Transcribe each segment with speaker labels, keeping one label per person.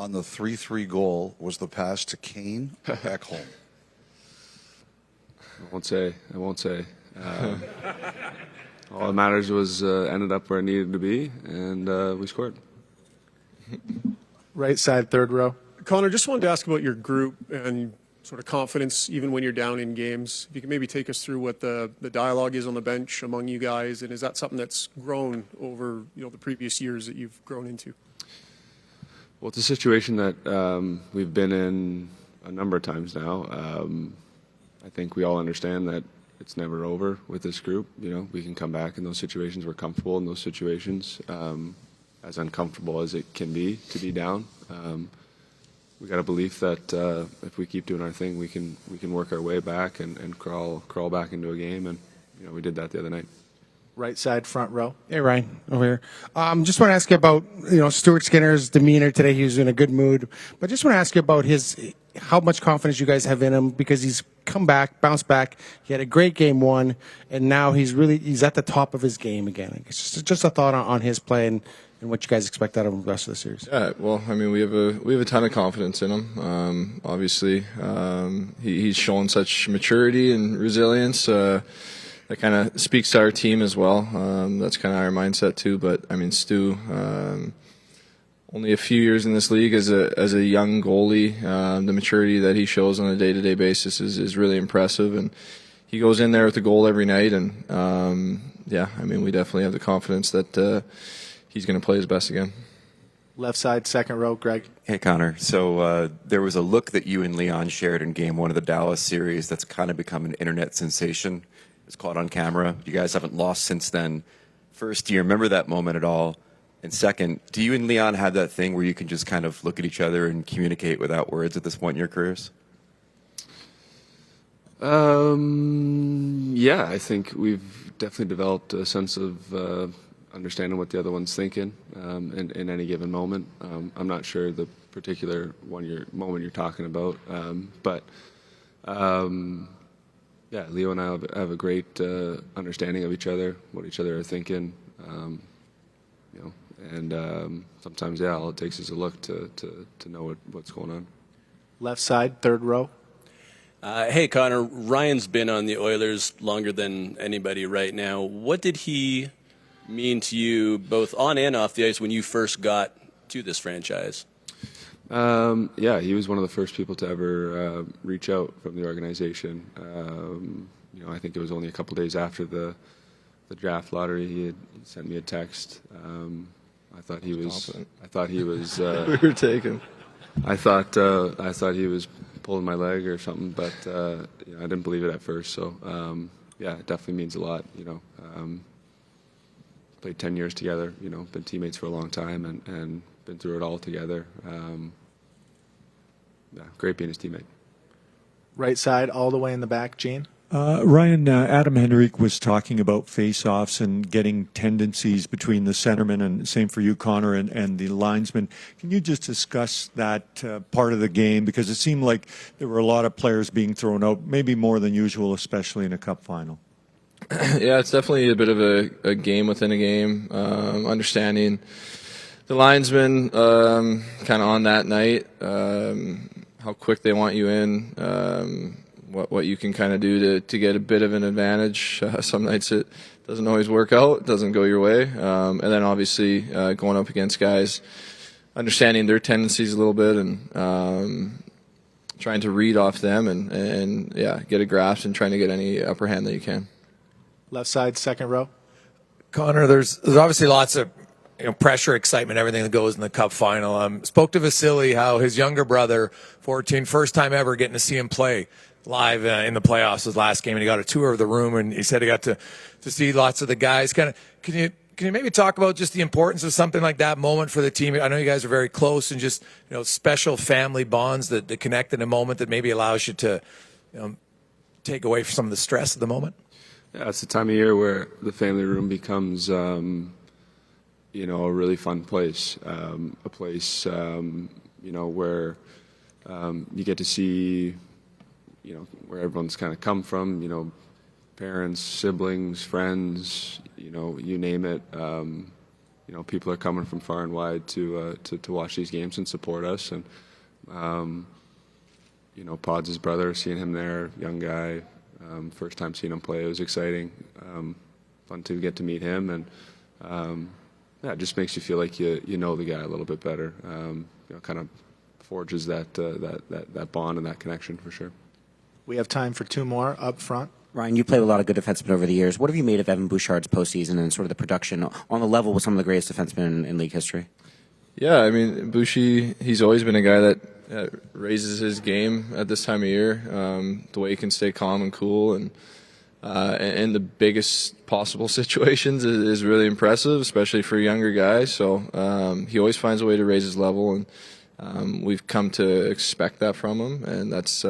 Speaker 1: on the 3-3 goal was the pass to Kane or Ekholm?
Speaker 2: I won't say. All that matters was ended up where it needed to be, and we scored.
Speaker 3: Right side, third row.
Speaker 4: Connor, just wanted to ask about your group and sort of confidence even when you're down in games. If you can maybe take us through what the dialogue is on the bench among you guys, and is that something that's grown over the previous years that you've grown into?
Speaker 2: Well, it's a situation that we've been in a number of times now. I think we all understand that it's never over with this group. We can come back in those situations. We're comfortable in those situations, as uncomfortable as it can be to be down. We got a belief that if we keep doing our thing, we can work our way back and crawl back into a game, and we did that the other night.
Speaker 3: Right side, front row.
Speaker 5: Hey, Ryan, over here. Just want to ask you about, Stuart Skinner's demeanor today. He was in a good mood. But just want to ask you about how much confidence you guys have in him, because he's come back, bounced back. He had a great game one, and now he's at the top of his game again. It's just a thought on his play and what you guys expect out of him the rest of the series.
Speaker 6: Yeah, well, I mean, we have a ton of confidence in him. Obviously, he's shown such maturity and resilience. That kind of speaks to our team as well. That's kind of our mindset too. But I mean, Stu, only a few years in this league as a young goalie, the maturity that he shows on a day-to-day basis is really impressive. And he goes in there with a goal every night. And yeah, I mean, we definitely have the confidence that he's going to play his best again.
Speaker 3: Left side, second row, Greg.
Speaker 7: Hey, Connor. So there was a look that you and Leon shared in Game 1 of the Dallas series that's kind of become an internet sensation. It's caught on camera. You guys haven't lost since then. First, do you remember that moment at all? And second, do you and Leon have that thing where you can just kind of look at each other and communicate without words at this point in your careers?
Speaker 2: Yeah, I think we've definitely developed a sense of understanding what the other one's thinking in any given moment. I'm not sure the particular moment you're talking about, but yeah, Leo and I have a great understanding of each other, what each other are thinking, and sometimes, yeah, all it takes is a look to know what's going on.
Speaker 3: Left side, third row.
Speaker 8: Hey, Connor, Ryan's been on the Oilers longer than anybody right now. What did he mean to you, both on and off the ice, when you first got to this franchise?
Speaker 2: Yeah, he was one of the first people to ever reach out from the organization. I think it was only a couple days after the draft lottery. He sent me a text. I thought he was.
Speaker 6: Confident.
Speaker 2: I thought he was.
Speaker 6: We were taken.
Speaker 2: I thought he was pulling my leg or something, but I didn't believe it at first. So yeah, it definitely means a lot. Played 10 years together. Been teammates for a long time and been through it all together. Yeah, great being his teammate.
Speaker 3: Right side, all the way in the back, Gene.
Speaker 9: Ryan, Adam Henrique was talking about face-offs and getting tendencies between the centerman, and same for you, Connor, and the linesman. Can you just discuss that part of the game? Because it seemed like there were a lot of players being thrown out, maybe more than usual, especially in a cup final.
Speaker 6: Yeah, it's definitely a bit of a game within a game. Understanding the linesman kind of on that night, how quick they want you in, what you can kind of do to get a bit of an advantage. Some nights it doesn't always work out, it doesn't go your way. And then obviously going up against guys, understanding their tendencies a little bit and trying to read off them and yeah, get a grasp and trying to get any upper hand that you can.
Speaker 3: Left side, second row.
Speaker 10: Connor, there's obviously lots of pressure, excitement, everything that goes in the Cup final. Spoke to Vasily how his younger brother, 14, first time ever getting to see him play live in the playoffs his last game, and he got a tour of the room, and he said he got to see lots of the guys. Can you maybe talk about just the importance of something like that moment for the team? I know you guys are very close, and just special family bonds that connect in a moment that maybe allows you to take away some of the stress of the moment.
Speaker 2: Yeah, it's the time of year where the family room becomes, a really fun place. A place, where you get to see, where everyone's kind of come from. Parents, siblings, friends. You name it. people are coming from far and wide to watch these games and support us. And Pod's his brother, seeing him there, young guy, first time seeing him play, it was exciting. Fun to get to meet him, and it just makes you feel like you know the guy a little bit better. Kind of forges that bond and that connection for sure.
Speaker 3: We have time for 2 more up front.
Speaker 11: Ryan, you played a lot of good defensemen over the years. What have you made of Evan Bouchard's postseason and sort of the production on the level with some of the greatest defensemen in league history?
Speaker 6: Yeah, I mean, Bouchie, he's always been a guy that raises his game at this time of year. The way he can stay calm and cool and in the biggest possible situations is really impressive, especially for a younger guy. So he always finds a way to raise his level, and we've come to expect that from him, and that's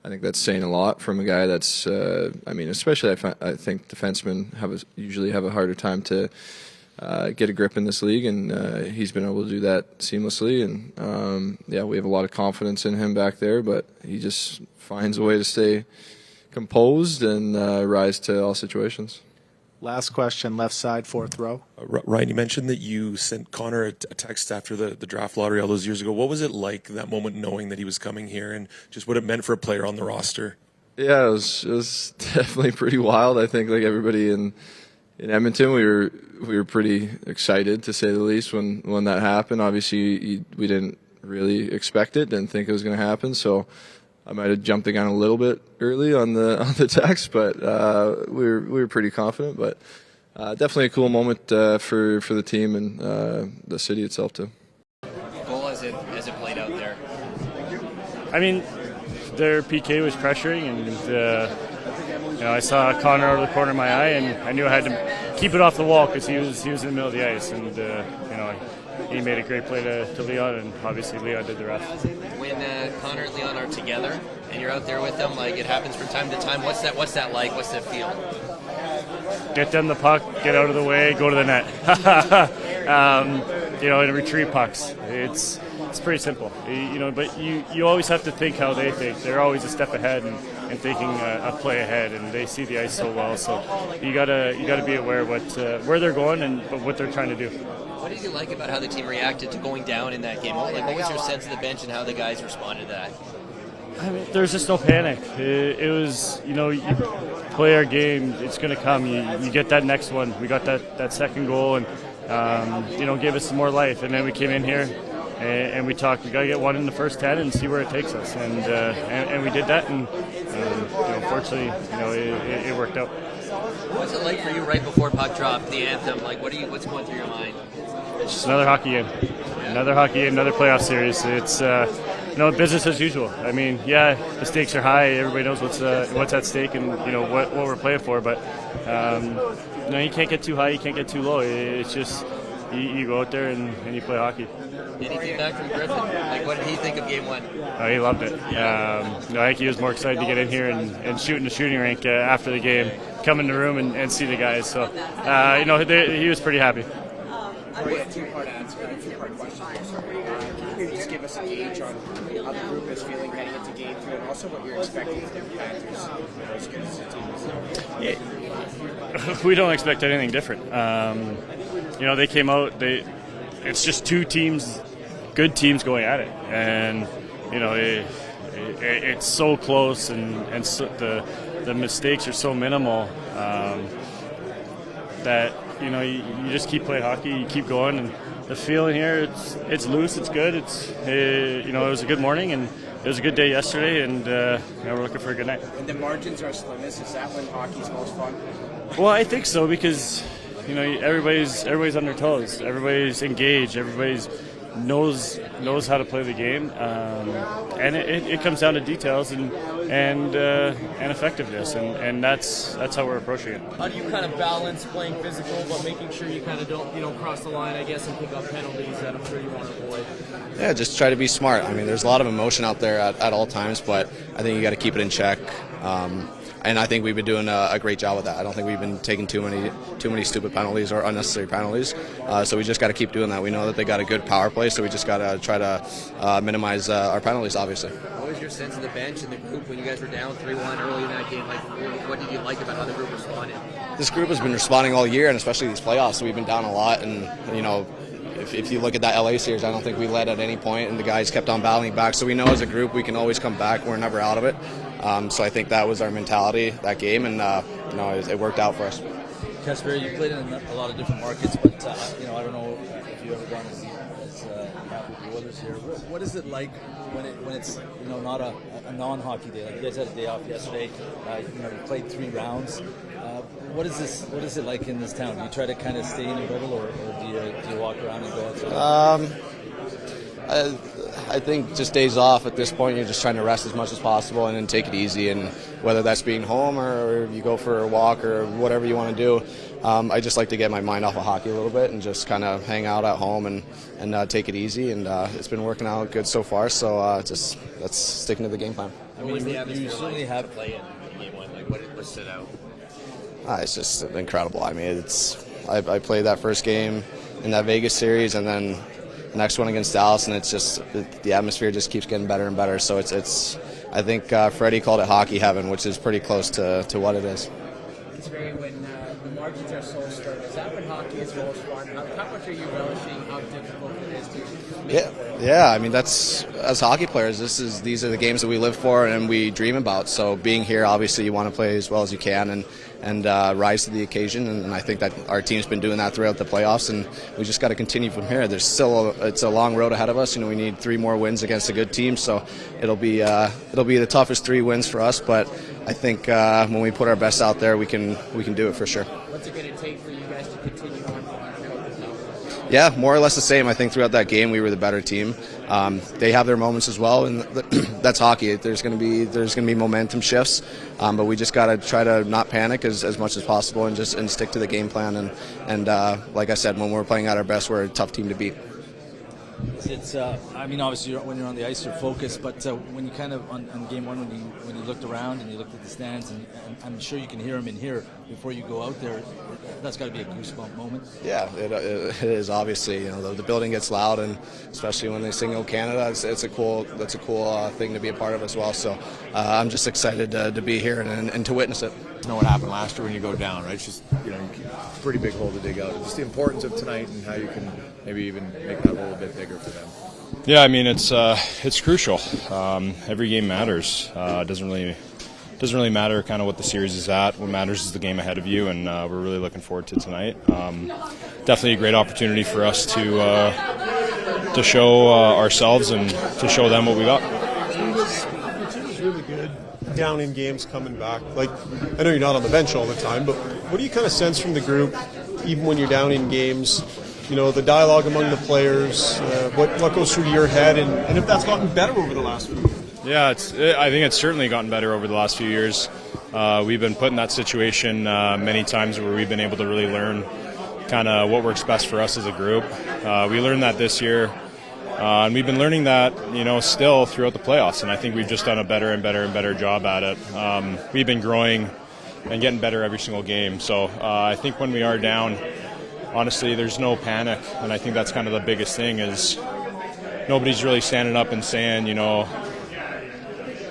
Speaker 6: I think that's saying a lot from a guy that's especially I think defensemen usually have a harder time to get a grip in this league, and he's been able to do that seamlessly. And we have a lot of confidence in him back there, but he just finds a way to stay composed and rise to all situations.
Speaker 3: Last question, left side, 4th row.
Speaker 12: Ryan, you mentioned that you sent Connor a text after the draft lottery all those years ago. What was it like, that moment, knowing that he was coming here, and just what it meant for a player on the roster?
Speaker 6: Yeah, it was definitely pretty wild. I think, like everybody in Edmonton, we were pretty excited, to say the least, when that happened. Obviously, we didn't really expect it, didn't think it was going to happen, so I might have jumped the gun a little bit early on the text, but we were pretty confident. But definitely a cool moment for the team and the city itself too.
Speaker 13: Goal as it played out there.
Speaker 14: I mean, their PK was pressuring, and I saw Connor out of the corner of my eye, and I knew I had to keep it off the wall because he was in the middle of the ice, and he made a great play to Leon, and obviously Leon did the rest.
Speaker 13: When Connor and Leon are together and you're out there with them, like it happens from time to time, what's that like? What's that feel?
Speaker 14: Get them the puck, get out of the way, go to the net. And retrieve pucks. It's pretty simple, but you always have to think how they think. They're always a step ahead and thinking a play ahead, and they see the ice so well. So you gotta be aware of where they're going and what they're trying to do.
Speaker 13: What did you like about how the team reacted to going down in that game? What was your sense of the bench and how the guys responded to that?
Speaker 14: I mean, there's just no panic. It was, you play our game, it's going to come. You get that next one. We got that second goal and, gave us some more life. And then we came in here and we talked, we got to get one in the first 10 and see where it takes us. And we did that, and fortunately, it worked out.
Speaker 13: What's it like for you right before puck drop, the anthem? Like, what's going through your mind?
Speaker 14: It's just another hockey game. Another hockey game, another playoff series. It's business as usual. I mean, the stakes are high. Everybody knows what's at stake and what we're playing for. But you can't get too high, you can't get too low. It's just you go out there and you play hockey.
Speaker 13: Any feedback from Griffin? Like, what did he think of Game 1?
Speaker 14: Oh, he loved it. I think he was more excited to get in here and shoot in the shooting rink after the game, come in the room and see the guys. So, he was pretty happy.
Speaker 15: Two-part answer, two-part question. Can you just give us a gauge on how the group is feeling heading into Game 2, and also what you're expecting from the Panthers as good as the team is?
Speaker 14: We don't expect anything different. They came out. It's just two teams, good teams going at it, and it's so close, and so the mistakes are so minimal that you just keep playing hockey, you keep going, and the feeling here, it's loose, it's good. It was a good morning, and it was a good day yesterday, and we're looking for a good night.
Speaker 15: And the margins are slimmest. Is that when hockey's most fun?
Speaker 14: Well, I think so, because everybody's on their toes, everybody's engaged, everybody's knows how to play the game, and it comes down to details and effectiveness, and that's how we're approaching it.
Speaker 13: How do you kind of balance playing physical but making sure you kind of don't cross the line, I guess, and pick up penalties that I'm sure you want to avoid?
Speaker 16: Yeah, just try to be smart. I mean, there's a lot of emotion out there at all times, but I think you got to keep it in check. and I think we've been doing a great job with that. I don't think we've been taking too many stupid penalties or unnecessary penalties. So we just got to keep doing that. We know that they got a good power play, so we just got to try to minimize our penalties, obviously.
Speaker 17: What was your sense of the bench and the group when you guys were down 3-1 early in that game? Like, what did you like about how the group responded?
Speaker 16: This group has been responding all year, and especially these playoffs. So we've been down a lot, and if you look at that LA series, I don't think we led at any point, and the guys kept on battling back. So we know as a group we can always come back. We're never out of it. So I think that was our mentality that game, and it worked out for us.
Speaker 18: Kasperi, you played in a lot of different markets, but I don't know if you've ever gone as happy with the Oilers here. What is it like when it's not a non-hockey day? Like you guys had a day off yesterday. You played 3 rounds. What is it like in this town? Do you try to kind of stay in your bubble, or do you walk around and go outside?
Speaker 16: I think just days off at this point, you're just trying to rest as much as possible and then take it easy. And whether that's being home or you go for a walk or whatever you want to do, I just like to get my mind off of hockey a little bit and just kind of hang out at home and take it easy. And it's been working out good so far. So that's sticking to the game plan.
Speaker 17: I mean, you certainly have play in game 1. Like, what stood out?
Speaker 16: It's just incredible. I mean, I played that first game in that Vegas series, and then the next one against Dallas, and it's just the atmosphere just keeps getting better and better. So it's I think Freddie called it hockey heaven, which is pretty close to what it is.
Speaker 15: It's very when the margins are so stern. Is that when hockey is most fun? How much are you relishing how difficult it is to
Speaker 16: Yeah. I mean, that's as hockey players, these are the games that we live for and we dream about. So being here, obviously, you want to play as well as you can and rise to the occasion. And I think that our team's been doing that throughout the playoffs, and we just got to continue from here. It's a long road ahead of us. We need 3 more wins against a good team, so it'll be the toughest 3 wins for us. But I think when we put our best out there, we can do it for sure.
Speaker 15: What's it going to take for you guys to continue on?
Speaker 16: Yeah, more or less the same. I think throughout that game we were the better team. They have their moments as well, and that's hockey. There's going to be momentum shifts, but we just got to try to not panic as much as possible and stick to the game plan. And like I said, when we're playing at our best, we're a tough team to beat.
Speaker 18: It's I mean, obviously when you're on the ice you're focused, but when you kind of on game 1 when you looked around and you looked at the stands, and I'm sure you can hear them in here before you go out there, that's got to be a goosebump moment.
Speaker 16: Yeah, it is. Obviously, the building gets loud, and especially when they sing "O Canada," it's a cool thing to be a part of as well. So I'm just excited to be here and to witness it.
Speaker 19: You know what happened last year when you go down, right? It's just a pretty big hole to dig out. Just the importance of tonight and how you can maybe even make that hole a bit bigger for them.
Speaker 20: Yeah, I mean it's crucial. Every game matters. It doesn't really matter kind of what the series is at. What matters is the game ahead of you, and we're really looking forward to tonight. Definitely a great opportunity for us to show ourselves and to show them what we got.
Speaker 4: The team is really good down in games coming back. Like, I know you're not on the bench all the time, but what do you kind of sense from the group, even when you're down in games? The dialogue among the players, what goes through your head, and if that's gotten better over the last few years?
Speaker 20: Yeah, I think it's certainly gotten better over the last few years. We've been put in that situation many times where we've been able to really learn kind of what works best for us as a group. We learned that this year, and we've been learning that still throughout the playoffs, and I think we've just done a better and better and better job at it. We've been growing and getting better every single game. So I think when we are down, honestly, there's no panic, and I think that's kind of the biggest thing is nobody's really standing up and saying,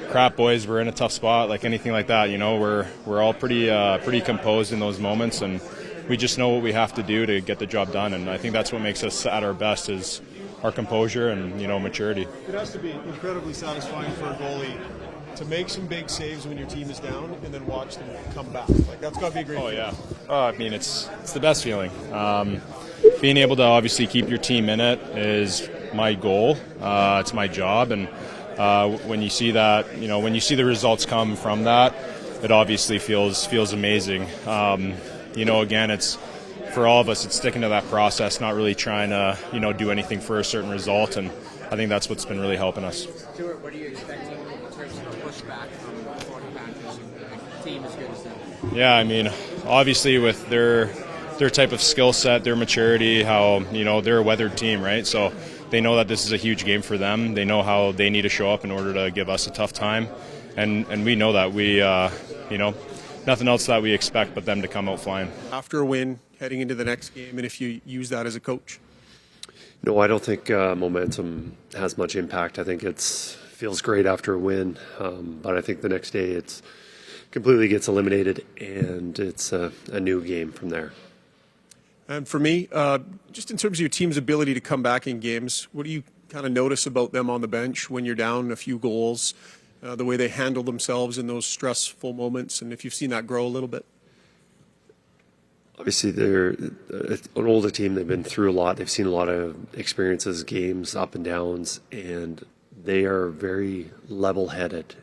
Speaker 20: crap, boys, we're in a tough spot, like anything like that. We're all pretty composed in those moments, and we just know what we have to do to get the job done. And I think that's what makes us at our best is our composure and maturity.
Speaker 4: It has to be incredibly satisfying for a goalie to make some big saves when your team is down and then watch them come back. Like, that's got to be a great feeling.
Speaker 20: Yeah. I mean, it's the best feeling. Being able to obviously keep your team in it is my goal. It's my job, and when you see that, when you see the results come from that, it obviously feels amazing. Again, it's for all of us, it's sticking to that process, not really trying to do anything for a certain result, and I think that's what's been really helping us.
Speaker 15: Stuart, what are you expecting in terms of pushback from the Florida Panthers, a team as good as them?
Speaker 20: Yeah, I mean, obviously with their type of skill set, their maturity, how they're a weathered team, right? So they know that this is a huge game for them. They know how they need to show up in order to give us a tough time. and we know that. We, nothing else that we expect but them to come out flying.
Speaker 4: After a win, heading into the next game, and if you use that as a coach?
Speaker 21: No, I don't think momentum has much impact. I think it feels great after a win, but I think the next day it's completely gets eliminated, and it's a new game from there.
Speaker 4: And for me, just in terms of your team's ability to come back in games, what do you kind of notice about them on the bench when you're down a few goals, the way they handle themselves in those stressful moments, and if you've seen that grow a little bit?
Speaker 21: Obviously, they're an older team. They've been through a lot. They've seen a lot of experiences, games, up and downs, and they are very level-headed.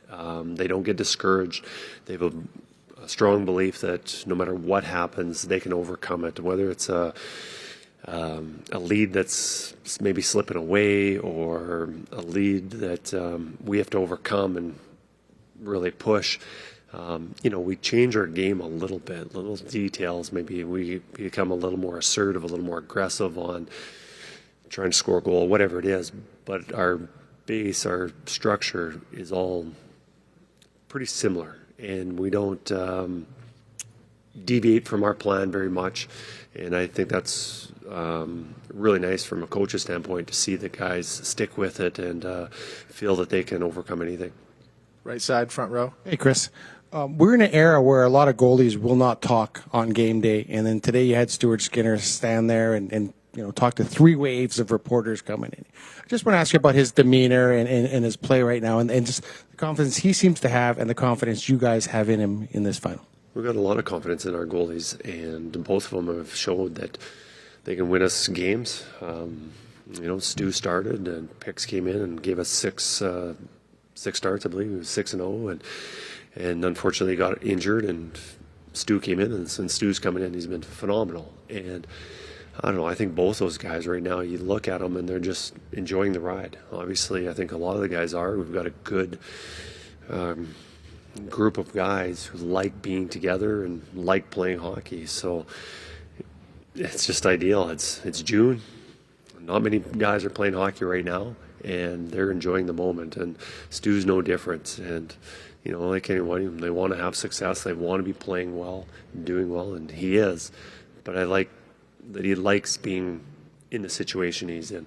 Speaker 21: They don't get discouraged. They have a strong belief that no matter what happens, they can overcome it, whether it's a lead that's maybe slipping away or a lead that we have to overcome and really push. We change our game a little bit, little details. Maybe we become a little more assertive, a little more aggressive on trying to score a goal, whatever it is. But our base, our structure is all pretty similar, and we don't deviate from our plan very much. And I think that's really nice from a coach's standpoint to see the guys stick with it and feel that they can overcome anything.
Speaker 3: Right side, front row.
Speaker 5: Hey, Chris. We're in an era where a lot of goalies will not talk on game day, and then today you had Stuart Skinner stand there and talk to 3 waves of reporters coming in. I just want to ask you about his demeanor and his play right now, and just the confidence he seems to have and the confidence you guys have in him in this final.
Speaker 21: We've got a lot of confidence in our goalies, and both of them have showed that they can win us games. Stu started, and Pix came in and gave us six starts, I believe. It was 6-0, and unfortunately got injured, and Stu came in, and since Stu's coming in, he's been phenomenal. And I don't know, I think both those guys right now, you look at them and they're just enjoying the ride. Obviously, I think a lot of the guys are. We've got a good group of guys who like being together and like playing hockey. So it's just ideal. It's June. Not many guys are playing hockey right now, and they're enjoying the moment. And Stu's no different. And like anyone, they want to have success. They want to be playing well, doing well, and he is. But I like that he likes being in the situation he's in.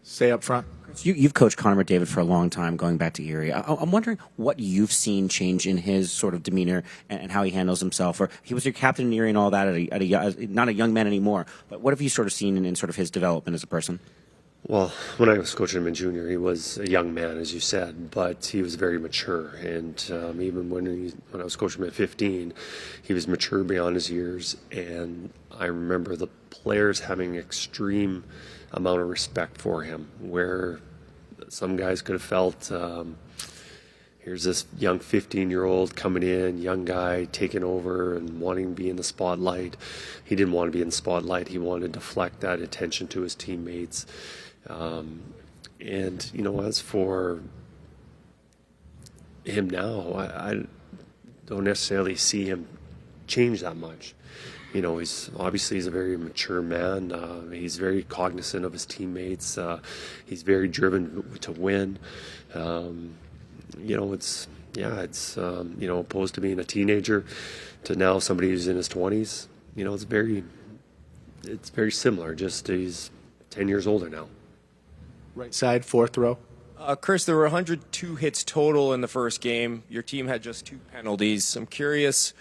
Speaker 3: Stay up front.
Speaker 11: You've coached Connor McDavid for a long time, going back to Erie. I'm wondering what you've seen change in his sort of demeanor and how he handles himself. Or he was your captain in Erie and all that not a young man anymore. But what have you sort of seen in sort of his development as a person?
Speaker 21: Well, when I was coaching him in junior, he was a young man, as you said, but he was very mature. And even when I was coaching him at 15, he was mature beyond his years. And I remember the players having extreme amount of respect for him, where some guys could have felt, here's this young 15-year-old coming in, young guy taking over and wanting to be in the spotlight. He didn't want to be in the spotlight. He wanted to deflect that attention to his teammates. As for him now, I don't necessarily see him change that much. He's a very mature man. He's very cognizant of his teammates. He's very driven to win. Opposed to being a teenager to now somebody who's in his 20s. It's very similar. Just he's 10 years older now.
Speaker 3: Right side, fourth row.
Speaker 22: Chris, there were 102 hits total in the first game. Your team had just 2 penalties. I'm curious,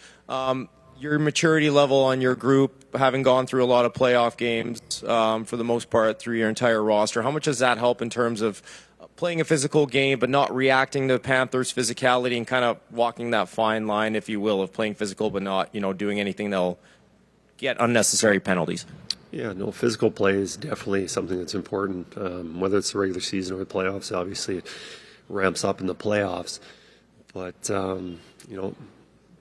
Speaker 22: your maturity level on your group, having gone through a lot of playoff games for the most part through your entire roster, how much does that help in terms of playing a physical game but not reacting to Panthers' physicality and kind of walking that fine line, if you will, of playing physical but not, doing anything that'll get unnecessary penalties?
Speaker 21: Yeah, no, physical play is definitely something that's important, whether it's the regular season or the playoffs. Obviously, it ramps up in the playoffs. But,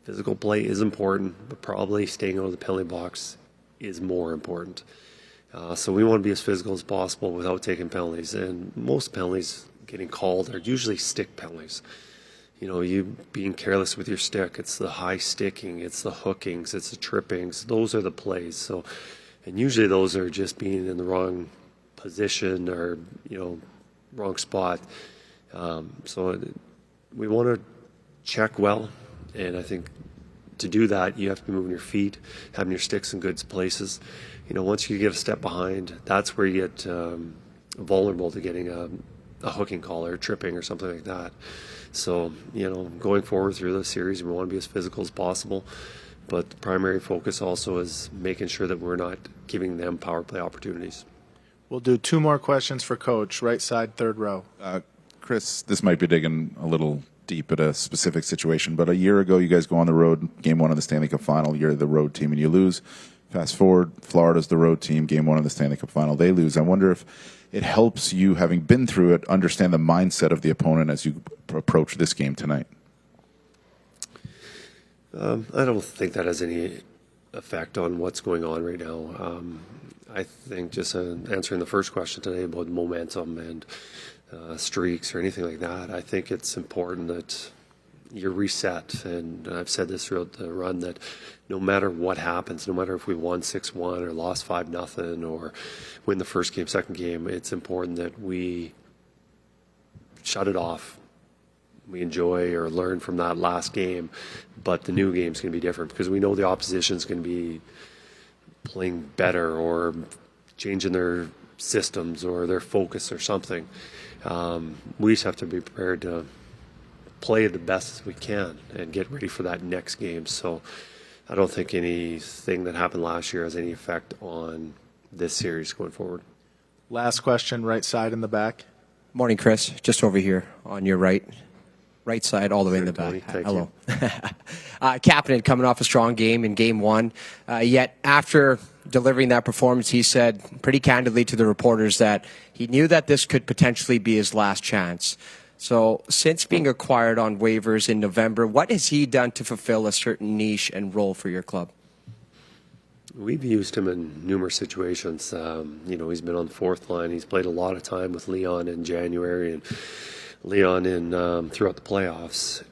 Speaker 21: physical play is important, but probably staying out of the penalty box is more important. So we want to be as physical as possible without taking penalties. And most penalties getting called are usually stick penalties. You being careless with your stick, it's the high sticking, it's the hookings, it's the trippings. Those are the plays. And usually those are just being in the wrong position or, wrong spot. So we want to check well, and I think to do that, you have to be moving your feet, having your sticks in good places. Once you get a step behind, that's where you get vulnerable to getting a hooking call or tripping or something like that. So, going forward through the series, we want to be as physical as possible, but the primary focus also is making sure that we're not giving them power play opportunities.
Speaker 3: We'll do 2 more questions for Coach, right side, third row.
Speaker 1: Chris, this might be digging a little deep at a specific situation, but a year ago you guys go on the road, game 1 of the Stanley Cup Final, you're the road team and you lose. Fast forward, Florida's the road team, game 1 of the Stanley Cup Final, they lose. I wonder if it helps you, having been through it, understand the mindset of the opponent as you approach this game tonight.
Speaker 21: I don't think that has any effect on what's going on right now. I think just answering the first question today about momentum and streaks or anything like that, I think it's important that you're reset. And I've said this throughout the run that no matter what happens, no matter if we won 6-1 or lost 5-0 or win the first game, second game, it's important that we shut it off. We enjoy or learn from that last game, but the new game's going to be different because we know the opposition's going to be playing better or changing their systems or their focus or something. We just have to be prepared to play the best as we can and get ready for that next game. So I don't think anything that happened last year has any effect on this series going forward.
Speaker 3: Last question, right side in the back.
Speaker 7: Morning, Chris. Just over here on your right side, all the way in the back. Hello. Kapanen coming off a strong game in game 1. Yet after delivering that performance, he said pretty candidly to the reporters that he knew that this could potentially be his last chance. So since being acquired on waivers in November, what has he done to fulfill a certain niche and role for your club?
Speaker 21: We've used him in numerous situations. He's been on the fourth line. He's played a lot of time with Leon in January and Leon in throughout the playoffs.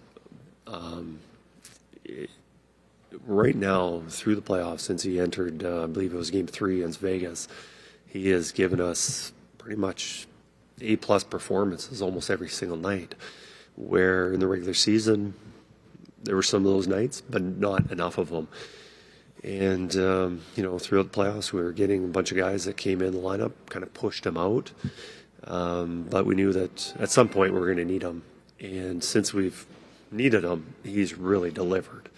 Speaker 21: Right now, through the playoffs, since he entered, I believe it was Game 3 against Vegas, he has given us pretty much A-plus performances almost every single night, where in the regular season, there were some of those nights, but not enough of them. And, throughout the playoffs, we were getting a bunch of guys that came in the lineup, kind of pushed him out. But we knew that at some point we were going to need him. And since we've needed him, he's really delivered.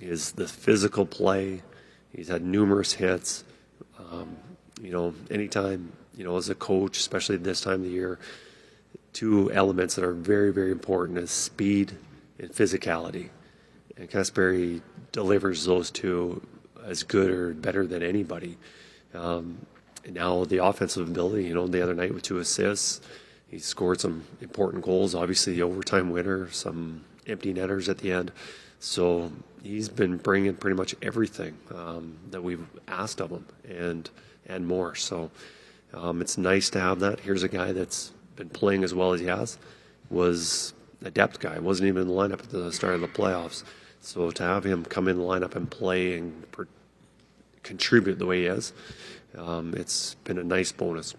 Speaker 21: Is the physical play. He's had numerous hits. Anytime, as a coach, especially this time of the year, 2 elements that are very, very important is speed and physicality. And Kasperi delivers those 2 as good or better than anybody. And now the offensive ability, the other night with 2 assists, he scored some important goals, obviously the overtime winner, some empty netters at the end. So he's been bringing pretty much everything that we've asked of him and more. So it's nice to have that. Here's a guy that's been playing as well as he has, was a depth guy, wasn't even in the lineup at the start of the playoffs. So to have him come in the lineup and play and contribute the way he is, it's been a nice bonus.